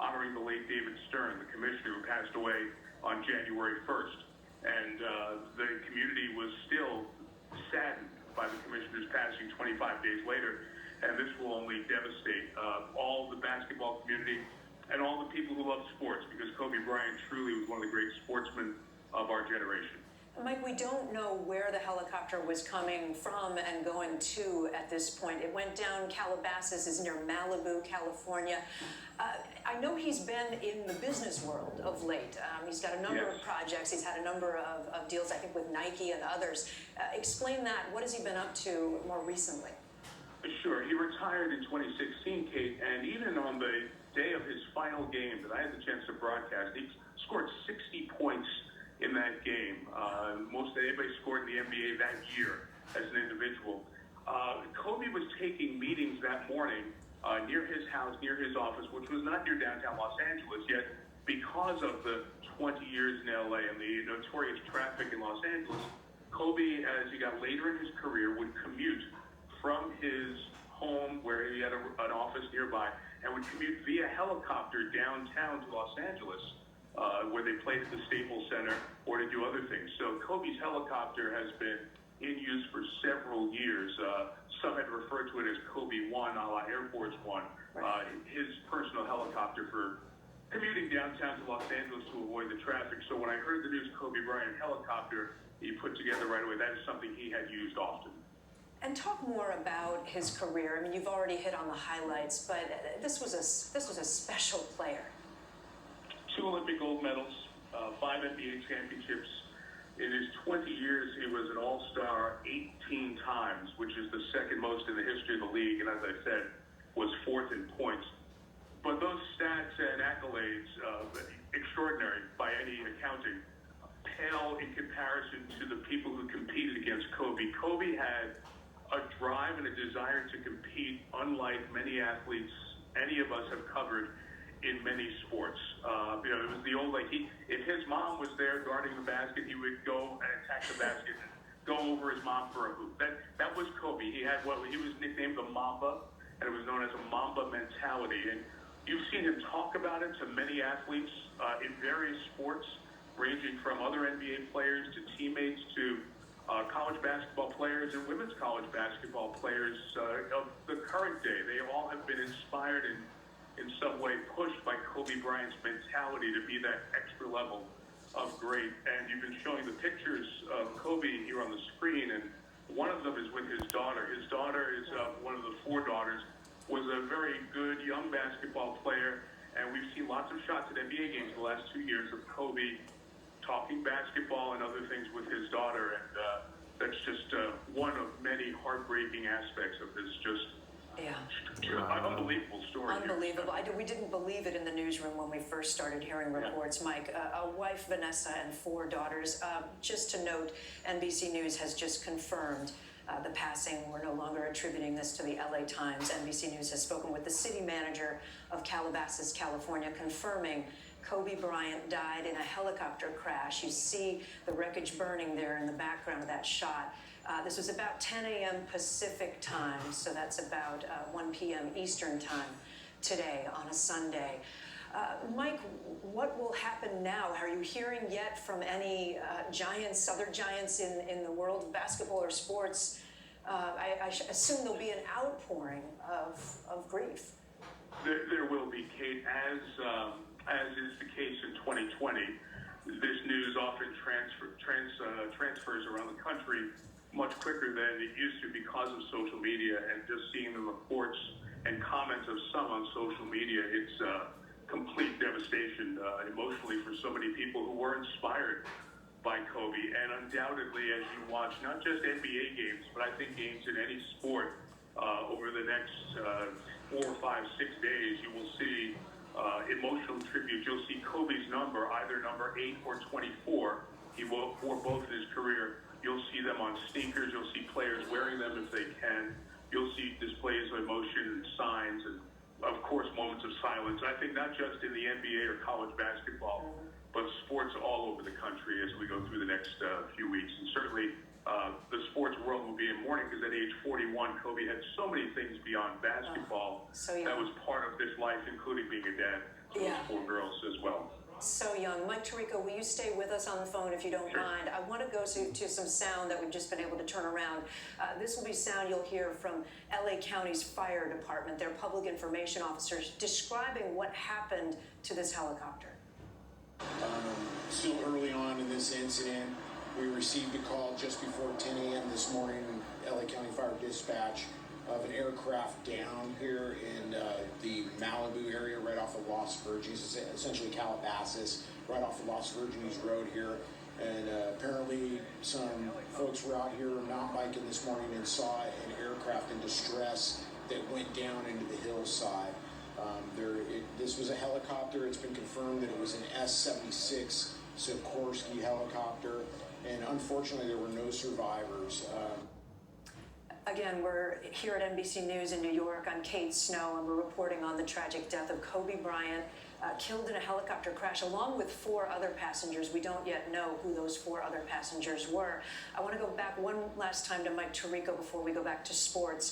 honoring the late David Stern, the commissioner who passed away on January 1st. And the community was still saddened by the commissioner's passing 25 days later. And this will only devastate all the basketball community and all the people who love sports, because Kobe Bryant truly was one of the great sportsmen of our generation. Mike, we don't know where the helicopter was coming from and going to at this point. It went down Calabazas, is near Malibu, California. I know he's been in the business world of late. He's got a number of projects. He's had a number of deals, I think, with Nike and others. Explain that. What has he been up to more recently? Sure. He retired in 2016, Kate, and even on the day of his final game that I had the chance to broadcast, he scored 60 points in that game. Most anybody scored in the NBA that year as an individual. Kobe was taking meetings that morning near his house, near his office, which was not near downtown Los Angeles, yet because of the 20 years in LA and the notorious traffic in Los Angeles, Kobe, as he got later in his career, would commute from his home, where he had an office nearby, and would commute via helicopter downtown to Los Angeles, where they played at the Staples Center, or to do other things. So Kobe's helicopter has been in use for several years. Some had referred to it as Kobe One, a la Air Force One, his personal helicopter for commuting downtown to Los Angeles to avoid the traffic. So when I heard the news Kobe Bryant helicopter, he put together right away, that is something he had used often. And talk more about his career. I mean, you've already hit on the highlights, but this was a special player. 2 Olympic gold medals, 5 NBA championships. In his 20 years, he was an all-star 18 times, which is the second most in the history of the league, and as I said, was 4th in points. But those stats and accolades, extraordinary by any accounting, pale in comparison to the people who competed against Kobe. Kobe had a drive and a desire to compete unlike many athletes any of us have covered in many sports. It was the old, if his mom was there guarding the basket, he would go and attack the basket and go over his mom for a hoop. That was Kobe. He was nicknamed the Mamba, and it was known as a Mamba mentality. And you've seen him talk about it to many athletes in various sports, ranging from other NBA players to teammates to college basketball players and women's college basketball players of the current day. They all have been inspired and in some way pushed by Kobe Bryant's mentality to be that extra level of great. And you've been showing the pictures of Kobe here on the screen, and one of them is with his daughter. His daughter is one of the 4 daughters, was a very good young basketball player, and we've seen lots of shots at NBA games the last 2 years of Kobe talking basketball and other things with his daughter, and that's just one of many heartbreaking aspects of this unbelievable story. Unbelievable. We didn't believe it in the newsroom when we first started hearing reports, Mike. A wife, Vanessa, and 4 daughters. Just to note, NBC News has just confirmed the passing. We're no longer attributing this to the LA Times. NBC News has spoken with the city manager of Calabasas, California, confirming Kobe Bryant died in a helicopter crash. You see the wreckage burning there in the background of that shot. This was about 10 a.m. Pacific time, so that's about 1 p.m. Eastern time today on a Sunday. Mike, what will happen now? Are you hearing yet from any giants, other giants in the world of basketball or sports? I assume there'll be an outpouring of grief. There will be, Kate, as is the case in 2020. This news often transfers around the country much quicker than it used to because of social media, and just seeing the reports and comments of some on social media, it's complete devastation emotionally for so many people who were inspired by Kobe. And undoubtedly, as you watch not just NBA games, but I think games in any sport over the next 4, 5, 6 days, you will see emotional tribute. You'll see Kobe's number, either number 8 or 24. He wore both in his career. You'll see them on sneakers. You'll see players wearing them if they can. You'll see displays of emotion and signs and, of course, moments of silence. I think not just in the NBA or college basketball, but sports all over the country as we go through the next few weeks. And certainly the sports world will be in mourning because at age 41, Kobe had so many things beyond basketball So young. That was part of this life, including being a dad to those four girls as well. So young. Mike Tirico, will you stay with us on the phone if you don't mind? I want to go to some sound that we've just been able to turn around. This will be sound you'll hear from LA County's fire department, their public information officers, describing what happened to this helicopter. Still early on in this incident, we received a call just before 10 a.m. this morning, LA County Fire Dispatch, of an aircraft down here in the Malibu area right off of Los Virgenes, essentially Calabazas, right off of Los Virgenes Road here. And apparently some folks were out here mountain biking this morning and saw an aircraft in distress that went down into the hillside. This was a helicopter. It's been confirmed that it was an S-76 Sikorsky helicopter, and unfortunately there were no survivors. Again, we're here at NBC News in New York. I'm Kate Snow, and we're reporting on the tragic death of Kobe Bryant, killed in a helicopter crash, along with 4 other passengers. We don't yet know who those 4 other passengers were. I want to go back one last time to Mike Tirico before we go back to sports.